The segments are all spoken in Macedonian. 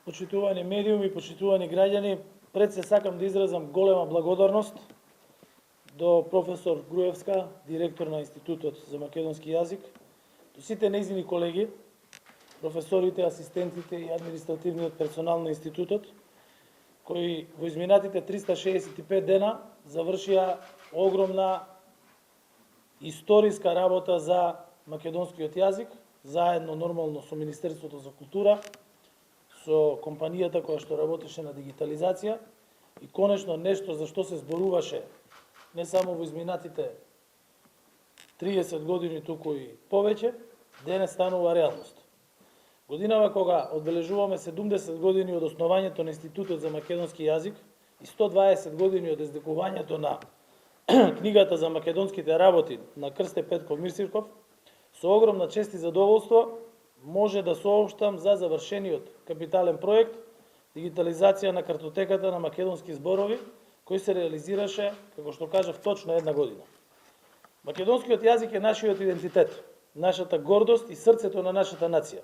Почитувани медиуми, почитувани граѓани, пред се сакам да изразам голема благодарност до професор Груевска, директор на Институтот за македонски јазик, до сите нејзини колеги, професорите, асистентите и административниот персонал на Институтот, кои во изминатите 365 дена завршија огромна историска работа за македонскиот јазик, заедно нормално со Министерството за култура, со компанијата која што работеше на дигитализација и конечно нешто за што се зборуваше не само во изминатите 30 години, туку и повеќе, денес станува реалност. Годинава кога одбележуваме 70 години од основањето на Институтот за македонски јазик и 120 години од издекувањето на книгата за македонските работи на Крсте Петков Мирсирков, со огромна чест и задоволство може да соопштам за завршениот капитален проект дигитализација на картотеката на македонски зборови, кој се реализираше, како што кажав, точно една година. Македонскиот јазик е нашиот идентитет, нашата гордост и срцето на нашата нација,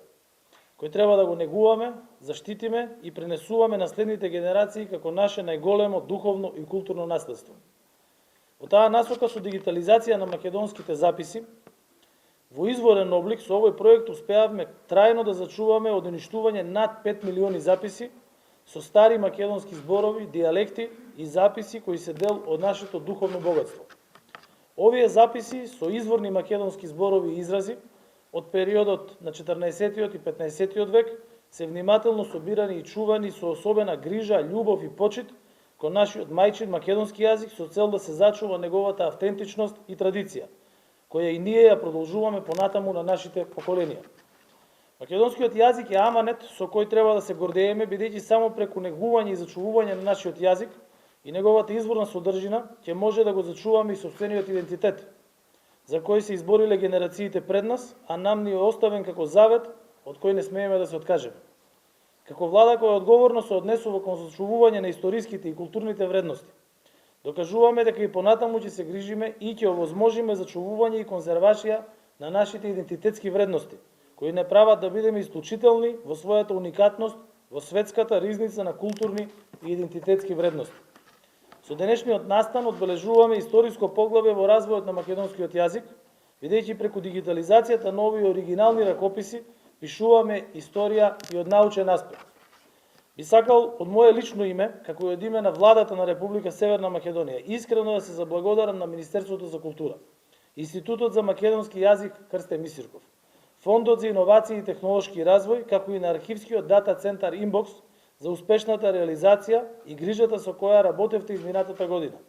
кој треба да го негуваме, заштитиме и пренесуваме на следните генерации како наше најголемо духовно и културно наследство. Во таа насока со дигитализација на македонските записи, во изворен облик со овој проект успеавме трајно да зачуваме од уништување над 5 милиони записи со стари македонски зборови, дијалекти и записи кои се дел од нашето духовно богатство. Овие записи со изворни македонски зборови и изрази од периодот на 14 и 15 век се внимателно собирани и чувани со особена грижа, љубов и почит кон нашиот мајчин македонски јазик со цел да се зачува неговата автентичност и традиција, која и ние ја продолжуваме понатаму на нашите поколенија. Македонскиот јазик е аманет со кој треба да се гордееме, бидејќи само преку негување и зачувување на нашиот јазик и неговата изворна содржина ќе може да го зачуваме и сопствениот идентитет, за кој се избориле генерациите пред нас, а нам ни е оставен како завет од кој не смееме да се откажеме. Како влада која одговорно се однесува кон зачувување на историските и културните вредности, докажуваме дека и понатаму ќе се грижиме и ќе овозможиме зачувување и конзервација на нашите идентитетски вредности, кои не прават да бидеме исклучителни во својата уникатност во светската ризница на културни и идентитетски вредности. Со денешниот настан одбележуваме историско поглавје во развојот на македонскиот јазик, бидејќи преку дигитализацијата на овие оригинални ракописи пишуваме историја и од научен аспект. Би сакал од моје лично име, како и од име на владата на Република Северна Македонија, искрено да се заблагодарам на Министерството за култура, Институтот за македонски јазик Крсте Мирсирков, Фондот за иновации и технолошки развој, како и на архивскиот дата центар Инбокс за успешната реализација и грижата со која работевте изминатата година,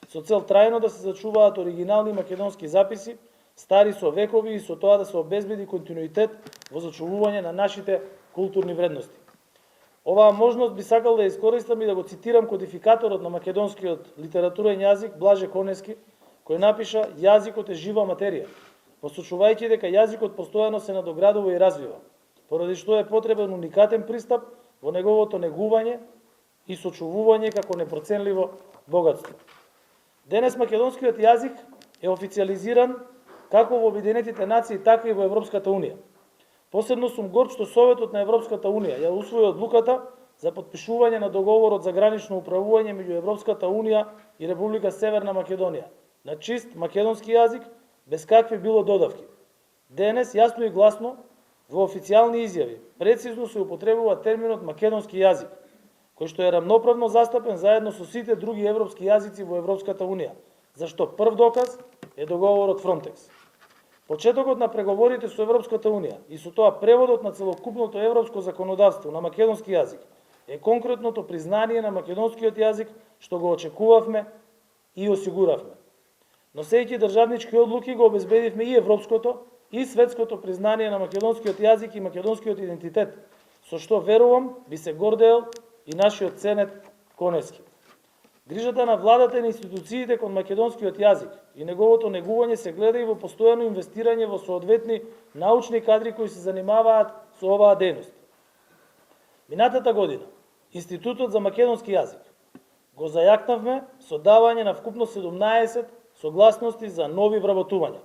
со цел трајно да се зачуваат оригинални македонски записи, стари со векови и со тоа да се обезбеди континуитет во зачувување на нашите културни вредности. Оваа можност би сакал да ја искористам и да го цитирам кодификаторот на македонскиот литературен јазик Блаже Конески, кој напиша: "Јазикот е жива материја", посочувајќи дека јазикот постојано се надоградува и развива, поради што е потребен уникатен пристап во неговото негување и сочувување како непроценливо богатство. Денес македонскиот јазик е официализиран како во Обединетите нации, така и во Европската унија. Посебно сум горд што Советот на Европската унија ја усвои одлуката за потпишување на договорот за гранично управување меѓу Европската унија и Република Северна Македонија на чист македонски јазик, без какви било додавки. Денес јасно и гласно во официјални изјави прецизно се употребува терминот македонски јазик, кој што е рамноправно застапен заедно со сите други европски јазици во Европската унија, зашто прв доказ е договорот Фронтекс. Почетокот на преговорите со Европската унија и со тоа преводот на целокупното европско законодавство на македонски јазик е конкретното признание на македонскиот јазик што го очекувавме и осигуравме. Носејќи државнички одлуки го обезбедивме и европското и светското признание на македонскиот јазик и македонскиот идентитет, со што верувам би се гордеел и нашиот Ценет Конески. Грижата на владата и на институциите кон македонскиот јазик и неговото негување се гледа и во постојано инвестирање во соодветни научни кадри кои се занимаваат со оваа дејност. Минатата година Институтот за македонски јазик го зајакнавме со давање на вкупно 17 согласности за нови вработувања.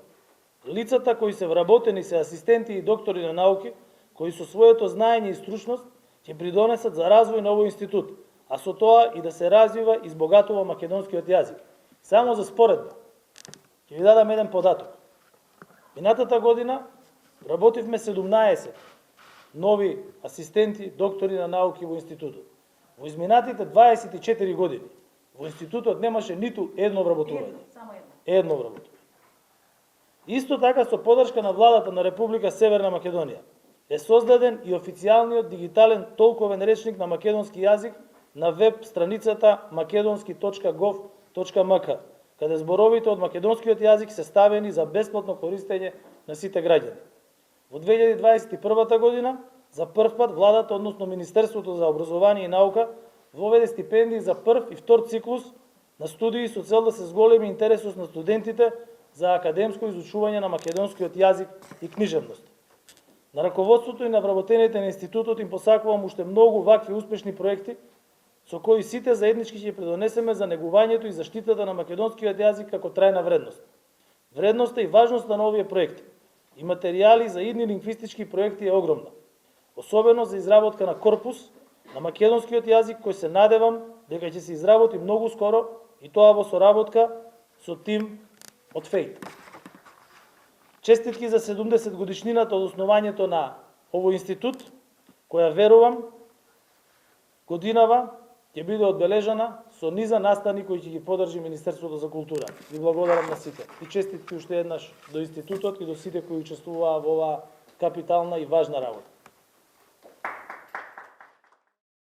Лицата кои се вработени се асистенти и доктори на науки, кои со своето знаење и стручност ќе придонесат за развој на овој институт, а со тоа и да се развива и збогатува македонскиот јазик. Само за споредба, ќе ви дадам еден податок. Минатата година работивме 17 нови асистенти, доктори на науки во институтот. Во изминатите 24 години во институтот немаше ниту едно вработување. Едно вработување. Исто така со поддршка на владата на Република Северна Македонија е создаден и официјалниот дигитален толковен речник на македонски јазик на веб страницата makedonski.gov.mk, каде зборовите од македонскиот јазик се ставени за бесплатно користење на сите граѓани. Во 2021 година за прв пат владата, односно Министерството за образование и наука, воведе стипендии за прв и втор циклус на студии со цел да се зголеми интересот на студентите за академско изучување на македонскиот јазик и книжевност. На раководството и на вработените на институтот им посакувам уште многу вакви успешни проекти со кои сите заеднички ќе придонесеме за негувањето и заштитата на македонскиот јазик како трајна вредност. Вредноста и важноста на овие проекти и материјали за идни лингвистички проекти е огромна, особено за изработка на корпус на македонскиот јазик кој се надевам дека ќе се изработи многу скоро и тоа во соработка со тим од ФЕЙТ. Честитки за 70 годишнината од основањето на овој институт, која верувам годинава ќе биде одбележана со низа настани кои ќе ги поддржи Министерството за култура. Ви благодарам на сите. И честитки уште еднаш до институтот и до сите кои учествуваа во оваа капитална и важна работа.